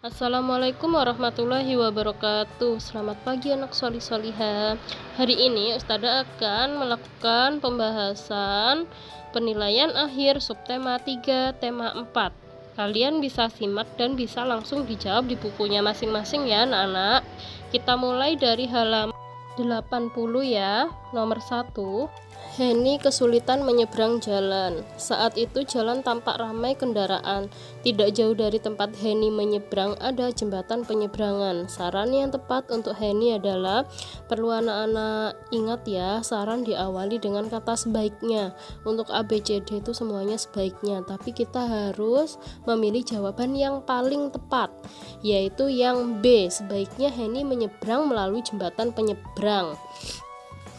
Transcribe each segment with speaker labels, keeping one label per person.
Speaker 1: Assalamualaikum warahmatullahi wabarakatuh. Selamat pagi anak solih-solihah. Hari ini Ustazah akan melakukan pembahasan penilaian akhir subtema 3 tema 4. Kalian bisa simak dan bisa langsung dijawab di bukunya masing-masing ya anak-anak. Kita mulai dari halaman 80 ya. Nomor 1. Henny kesulitan menyeberang jalan. Saat itu jalan tampak ramai kendaraan. Tidak jauh dari tempat Henny menyeberang ada jembatan penyeberangan. Saran yang tepat untuk Henny adalah, perlu anak-anak ingat ya, saran diawali dengan kata sebaiknya. Untuk A, B, C, D itu semuanya sebaiknya, tapi kita harus memilih jawaban yang paling tepat, yaitu yang B, sebaiknya Henny menyeberang melalui jembatan penyeberang.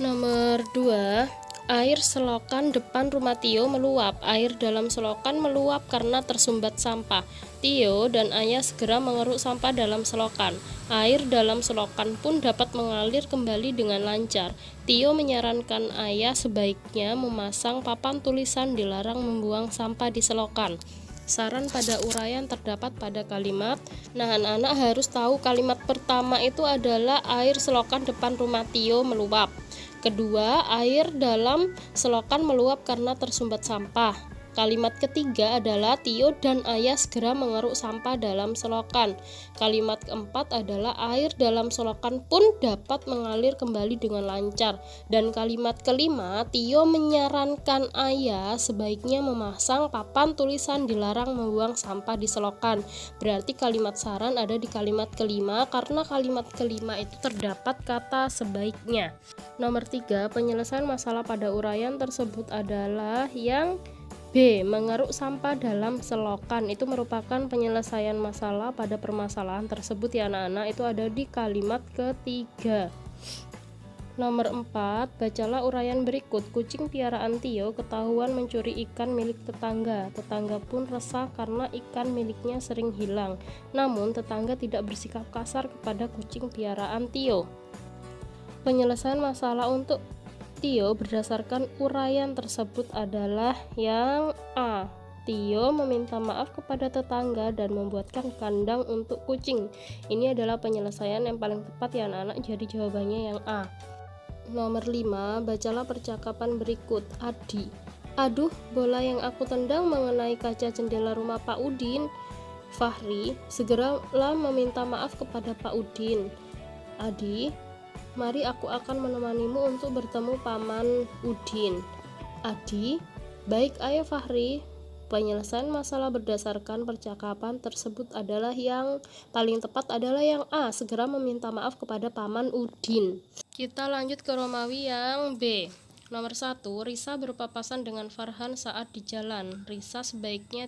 Speaker 1: Nomor 2. Air selokan depan rumah Tio meluap. Air dalam selokan meluap karena tersumbat sampah. Tio dan ayah segera mengeruk sampah dalam selokan. Air dalam selokan pun dapat mengalir kembali dengan lancar. Tio menyarankan ayah sebaiknya memasang papan tulisan dilarang membuang sampah di selokan. Saran pada uraian terdapat pada kalimat. Nah, anak-anak harus tahu kalimat pertama itu adalah air selokan depan rumah Tio meluap. Kedua, air dalam selokan meluap karena tersumbat sampah. Kalimat ketiga adalah Tio dan ayah segera mengeruk sampah dalam selokan. Kalimat keempat adalah air dalam selokan pun dapat mengalir kembali dengan lancar. Dan kalimat kelima, Tio menyarankan ayah sebaiknya memasang papan tulisan dilarang membuang sampah di selokan. Berarti kalimat saran ada di kalimat kelima karena kalimat kelima itu terdapat kata sebaiknya. Nomor 3, penyelesaian masalah pada uraian tersebut adalah yang B. Mengeruk sampah dalam selokan. Itu merupakan penyelesaian masalah pada permasalahan tersebut ya anak-anak. Itu ada di kalimat ketiga. Nomor 4, bacalah uraian berikut. Kucing piaraan Tio ketahuan mencuri ikan milik tetangga. Tetangga pun resah karena ikan miliknya sering hilang. Namun tetangga tidak bersikap kasar kepada kucing piaraan Tio. Penyelesaian masalah untuk Tio berdasarkan uraian tersebut adalah yang A. Tio meminta maaf kepada tetangga dan membuatkan kandang untuk kucing. Ini adalah penyelesaian yang paling tepat ya anak-anak, jadi jawabannya yang A. Nomor 5, bacalah percakapan berikut. Adi, aduh, bola yang aku tendang mengenai kaca jendela rumah Pak Udin. Fahri, segeralah meminta maaf kepada Pak Udin. Adi, mari aku akan menemanimu untuk bertemu Paman Udin. Adi, baik ayah Fahri. Penyelesaian masalah berdasarkan percakapan tersebut adalah yang paling tepat adalah yang A, segera meminta maaf kepada Paman Udin. Kita lanjut ke Romawi yang B. Nomor 1, Risa berpapasan dengan Farhan saat di jalan. Risa sebaiknya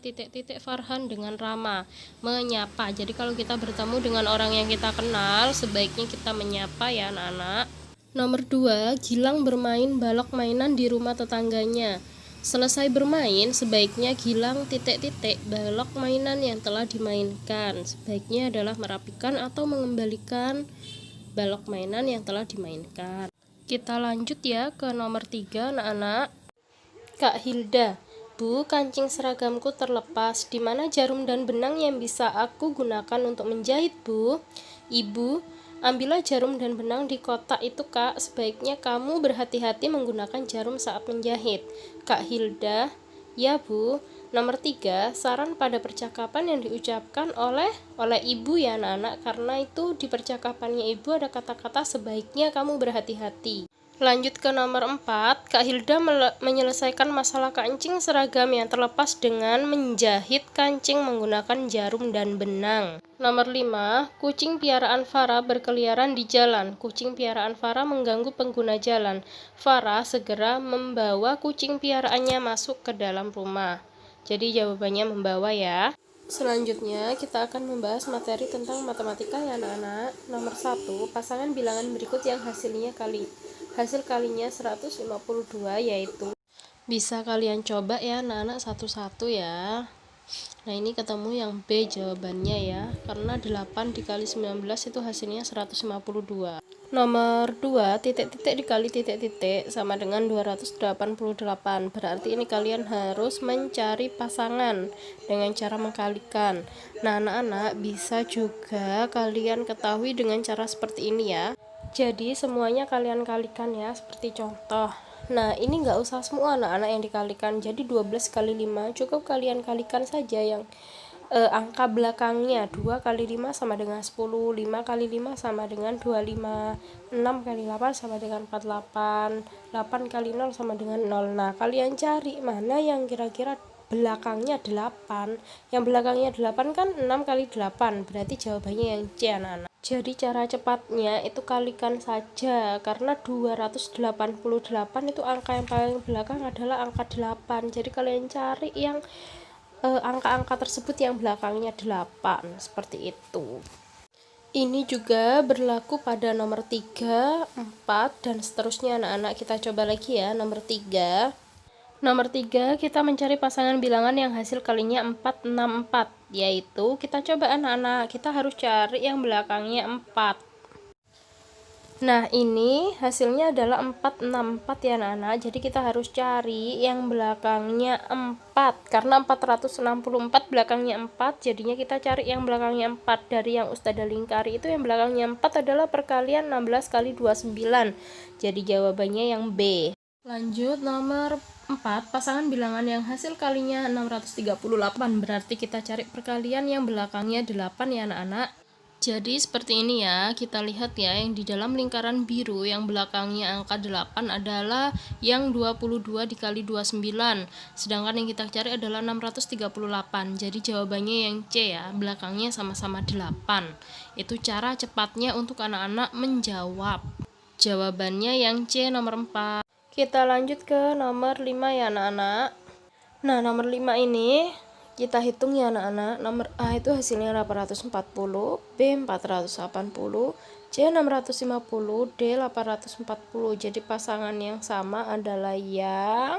Speaker 1: Farhan dengan ramah, menyapa. Jadi kalau kita bertemu dengan orang yang kita kenal, sebaiknya kita menyapa ya anak-anak. Nomor 2, Gilang bermain balok mainan di rumah tetangganya. Selesai bermain, sebaiknya Gilang balok mainan yang telah dimainkan. Sebaiknya adalah merapikan atau mengembalikan balok mainan yang telah dimainkan. Kita lanjut ya ke nomor 3 anak-anak. Kak Hilda, Bu, kancing seragamku terlepas. Di mana jarum dan benang yang bisa aku gunakan untuk menjahit, Bu? Ibu, ambillah jarum dan benang di kotak itu, Kak. Sebaiknya kamu berhati-hati menggunakan jarum saat menjahit. Kak Hilda, ya, Bu. Nomor 3, saran pada percakapan yang diucapkan oleh ibu ya anak-anak, karena itu di percakapannya ibu ada kata-kata sebaiknya kamu berhati-hati. Lanjut ke nomor 4, Kak Hilda menyelesaikan masalah kancing seragam yang terlepas dengan menjahit kancing menggunakan jarum dan benang. Nomor 5, kucing piaraan Farah berkeliaran di jalan. Kucing piaraan Farah mengganggu pengguna jalan. Farah segera membawa kucing piaraannya masuk ke dalam rumah. Jadi jawabannya membawa ya. Selanjutnya kita akan membahas materi tentang matematika ya anak-anak. Nomor 1, pasangan bilangan berikut yang hasil kalinya 152, yaitu bisa kalian coba ya anak-anak satu-satu ya. Nah, ini ketemu yang B jawabannya ya, karena 8 dikali 19 itu hasilnya 152. Nomor 2, titik-titik dikali titik-titik sama dengan 288. Berarti ini kalian harus mencari pasangan dengan cara mengkalikan. Nah, anak-anak bisa juga kalian ketahui dengan cara seperti ini ya. Jadi semuanya kalian kalikan ya, seperti contoh. Nah, ini nggak usah semua anak-anak yang dikalikan. Jadi 12 kali 5 cukup kalian kalikan saja yang angka belakangnya. 2 kali 5 sama dengan 10, 5 kali 5 sama dengan 25, 6 kali 8 sama dengan 48, 8 kali 0 sama dengan 0. Nah, kalian cari mana yang kira-kira belakangnya 8. Yang belakangnya 8 kan 6 kali 8, berarti jawabannya yang C, anak-anak. Jadi cara cepatnya itu kalikan saja, karena 288 itu angka yang paling belakang adalah angka 8. Jadi kalian cari yang angka-angka tersebut yang belakangnya 8, seperti itu. Ini juga berlaku pada nomor 3, 4, dan seterusnya anak-anak. Kita coba lagi ya, nomor 3. Nomor 3, kita mencari pasangan bilangan yang hasil kalinya 4, 6, 4. Yaitu, kita coba anak-anak, kita harus cari yang belakangnya 4. Nah, ini hasilnya adalah 464 ya anak-anak. Jadi kita harus cari yang belakangnya 4. Karena 464 belakangnya 4, jadinya kita cari yang belakangnya 4. Dari yang Ustadzah lingkari itu yang belakangnya 4 adalah perkalian 16 kali 29. Jadi jawabannya yang B. Lanjut nomor 4, pasangan bilangan yang hasil kalinya 638. Berarti kita cari perkalian yang belakangnya 8 ya anak-anak. Jadi seperti ini ya, kita lihat ya, yang di dalam lingkaran biru yang belakangnya angka 8 adalah yang 22 dikali 29, sedangkan yang kita cari adalah 638. Jadi jawabannya yang C ya, belakangnya sama-sama 8. Itu cara cepatnya untuk anak-anak menjawab. Jawabannya yang C, nomor 4. Kita lanjut ke nomor 5 ya anak-anak. Nah, nomor 5 ini kita hitung ya anak-anak. Nomor A itu hasilnya 840, B 480, C 650, D 840. Jadi pasangan yang sama adalah yang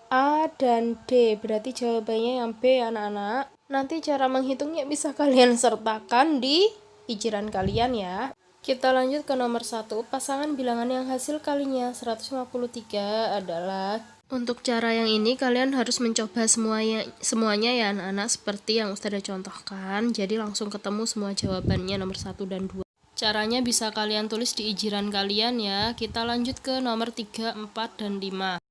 Speaker 1: A dan D. Berarti jawabannya yang B anak-anak. Nanti cara menghitungnya bisa kalian sertakan di ijiran kalian ya. Kita lanjut ke nomor 1, pasangan bilangan yang hasil kalinya 153 adalah. Untuk cara yang ini kalian harus mencoba semuanya ya anak-anak, seperti yang Ustadzah contohkan. Jadi langsung ketemu semua jawabannya nomor 1 dan 2. Caranya bisa kalian tulis di ijiran kalian ya. Kita lanjut ke nomor 3, 4, dan 5.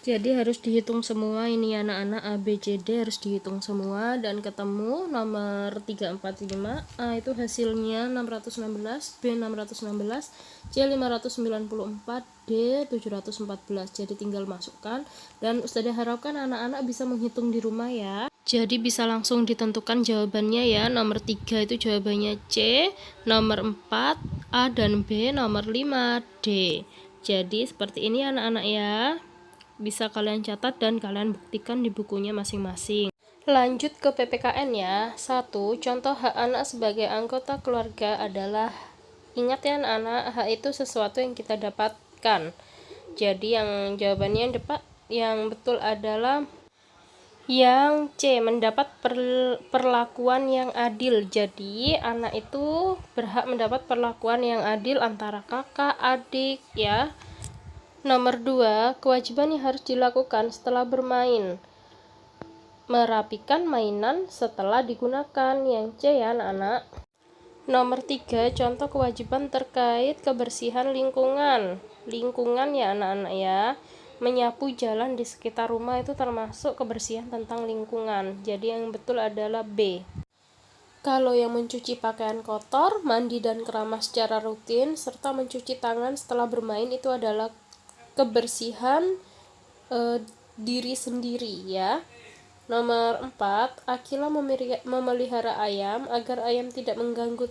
Speaker 1: Jadi harus dihitung semua ini anak-anak, A, B, C, D harus dihitung semua dan ketemu nomor 3, 4, 5. A itu hasilnya 616, B 616, C 594, D 714. Jadi tinggal masukkan dan Ustadzah harapkan anak-anak bisa menghitung di rumah ya. Jadi bisa langsung ditentukan jawabannya ya. Nomor 3 itu jawabannya C, nomor 4 A dan B, nomor 5 D. Jadi seperti ini anak-anak ya. Bisa kalian catat dan kalian buktikan di bukunya masing-masing. Lanjut ke PPKN ya. 1. Contoh hak anak sebagai anggota keluarga adalah, ingat ya anak-anak, hak itu sesuatu yang kita dapatkan. Jadi yang jawabannya yang betul adalah yang C, mendapat perlakuan yang adil. Jadi anak itu berhak mendapat perlakuan yang adil antara kakak, adik ya. Nomor 2, kewajiban yang harus dilakukan setelah bermain. Merapikan mainan setelah digunakan, yang C ya anak-anak. Nomor 3, contoh kewajiban terkait kebersihan lingkungan. Lingkungan ya anak-anak ya. Menyapu jalan di sekitar rumah itu termasuk kebersihan tentang lingkungan. Jadi yang betul adalah B. Kalau yang mencuci pakaian kotor, mandi dan keramas secara rutin, serta mencuci tangan setelah bermain itu adalah kebersihan diri sendiri ya. Nomor 4, Akila memelihara ayam agar ayam tidak mengganggu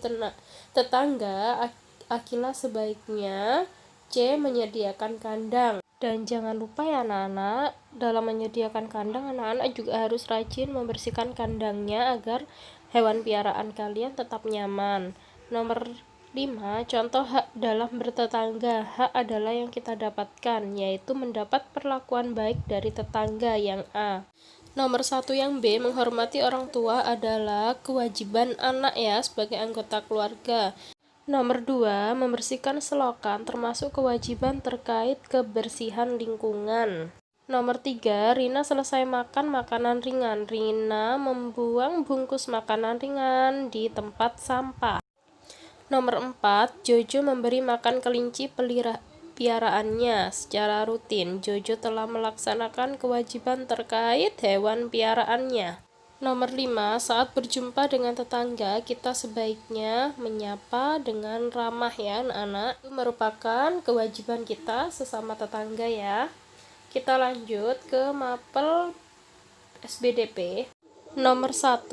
Speaker 1: tetangga. Akila sebaiknya C, menyediakan kandang. Dan jangan lupa ya anak-anak, dalam menyediakan kandang anak-anak juga harus rajin membersihkan kandangnya agar hewan piaraan kalian tetap nyaman. Nomor 5, contoh hak dalam bertetangga. Hak adalah yang kita dapatkan, yaitu mendapat perlakuan baik dari tetangga, yang A. Nomor 1 yang B, menghormati orang tua adalah kewajiban anak ya sebagai anggota keluarga. Nomor 2, membersihkan selokan termasuk kewajiban terkait kebersihan lingkungan. Nomor 3, Rina selesai makan makanan ringan. Rina membuang bungkus makanan ringan di tempat sampah. Nomor 4, Jojo memberi makan kelinci piaraannya secara rutin. Jojo telah melaksanakan kewajiban terkait hewan piaraannya. Nomor 5, saat berjumpa dengan tetangga, kita sebaiknya menyapa dengan ramah ya anak-anak. Itu merupakan kewajiban kita sesama tetangga ya. Kita lanjut ke mapel SBDP. Nomor 1,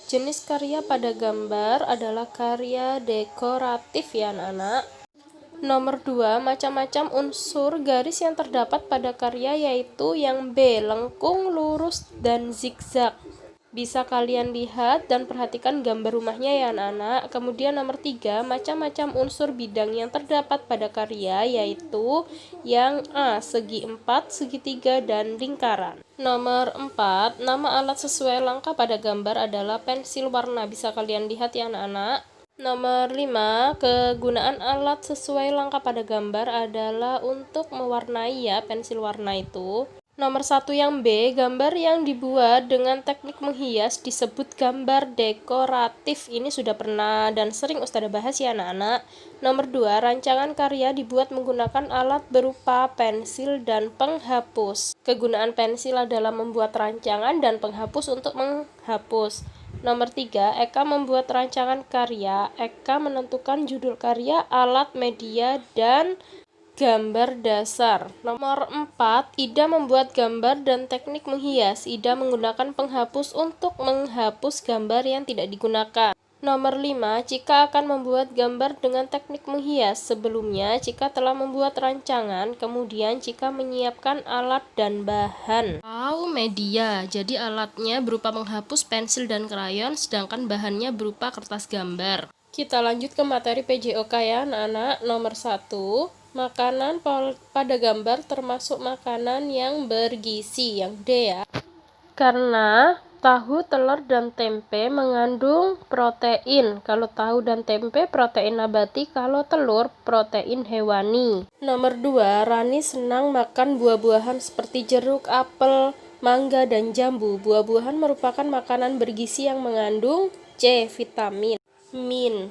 Speaker 1: jenis karya pada gambar adalah karya dekoratif ya anak-anak. Nomor 2, macam-macam unsur garis yang terdapat pada karya yaitu yang B, lengkung, lurus, dan zigzag. Bisa kalian lihat dan perhatikan gambar rumahnya ya anak-anak. Kemudian nomor 3, macam-macam unsur bidang yang terdapat pada karya yaitu yang A, segi 4, segitiga, dan lingkaran. Nomor 4, nama alat sesuai langkah pada gambar adalah pensil warna. Bisa kalian lihat ya anak-anak. Nomor 5, kegunaan alat sesuai langkah pada gambar adalah untuk mewarnai ya pensil warna itu. Nomor 1 yang B, gambar yang dibuat dengan teknik menghias disebut gambar dekoratif. Ini sudah pernah dan sering Ustazah bahas ya anak-anak. Nomor 2, rancangan karya dibuat menggunakan alat berupa pensil dan penghapus. Kegunaan pensil adalah membuat rancangan dan penghapus untuk menghapus. Nomor 3, Eka membuat rancangan karya. Eka menentukan judul karya, alat, media, dan gambar dasar. Nomor 4, Ida membuat gambar dan teknik menghias. Ida menggunakan penghapus untuk menghapus gambar yang tidak digunakan. Nomor 5, Cika akan membuat gambar dengan teknik menghias. Sebelumnya, Cika telah membuat rancangan, kemudian Cika menyiapkan alat dan bahan. Media, jadi alatnya berupa penghapus, pensil, dan krayon, sedangkan bahannya berupa kertas gambar. Kita lanjut ke materi PJOK ya anak-anak. Nomor 1, makanan pada gambar termasuk makanan yang bergizi, yang D ya. Karena tahu, telur, dan tempe mengandung protein. Kalau tahu dan tempe protein nabati, kalau telur protein hewani. Nomor 2, Rani senang makan buah-buahan seperti jeruk, apel, mangga, dan jambu. Buah-buahan merupakan makanan bergizi yang mengandung C, vitamin.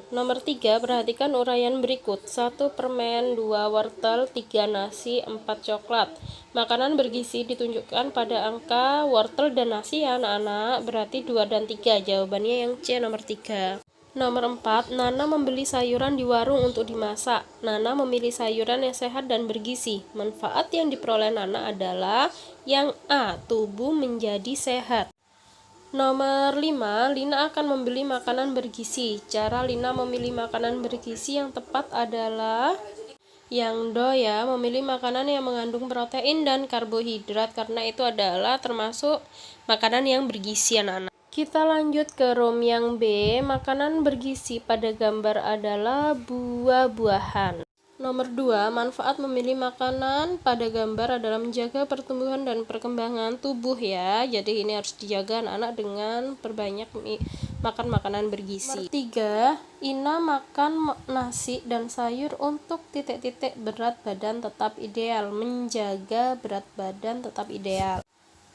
Speaker 1: Nomor 3, perhatikan uraian berikut. 1 permen, 2 wortel, 3 nasi, 4 coklat. Makanan bergizi ditunjukkan pada angka wortel dan nasi ya anak-anak, berarti 2 dan 3. Jawabannya yang C, nomor 3. Nomor 4, Nana membeli sayuran di warung untuk dimasak. Nana memilih sayuran yang sehat dan bergizi. Manfaat yang diperoleh Nana adalah yang A, tubuh menjadi sehat. Nomor 5, Lina akan membeli makanan bergizi. Cara Lina memilih makanan bergizi yang tepat adalah yang Do ya, memilih makanan yang mengandung protein dan karbohidrat karena itu adalah termasuk makanan yang bergizi anak-anak. Kita lanjut ke rom yang B, makanan bergizi pada gambar adalah buah-buahan. Nomor 2, manfaat memilih makanan pada gambar adalah menjaga pertumbuhan dan perkembangan tubuh ya. Jadi ini harus dijaga anak-anak dengan perbanyak makan makanan bergizi. Nomor 3, Ina makan nasi dan sayur untuk berat badan tetap ideal. Menjaga berat badan tetap ideal.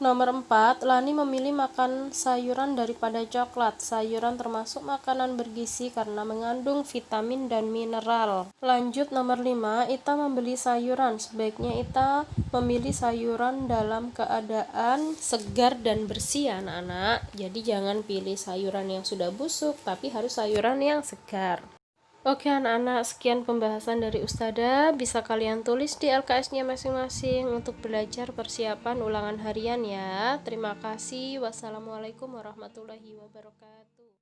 Speaker 1: Nomor 4, Lani memilih makan sayuran daripada coklat. Sayuran termasuk makanan bergizi karena mengandung vitamin dan mineral. Lanjut nomor 5, Ita membeli sayuran. Sebaiknya Ita memilih sayuran dalam keadaan segar dan bersih ya anak-anak. Jadi jangan pilih sayuran yang sudah busuk, tapi harus sayuran yang segar. Oke anak-anak, sekian pembahasan dari Ustazah. Bisa kalian tulis di LKS-nya masing-masing untuk belajar persiapan ulangan harian ya. Terima kasih. Wassalamualaikum warahmatullahi wabarakatuh.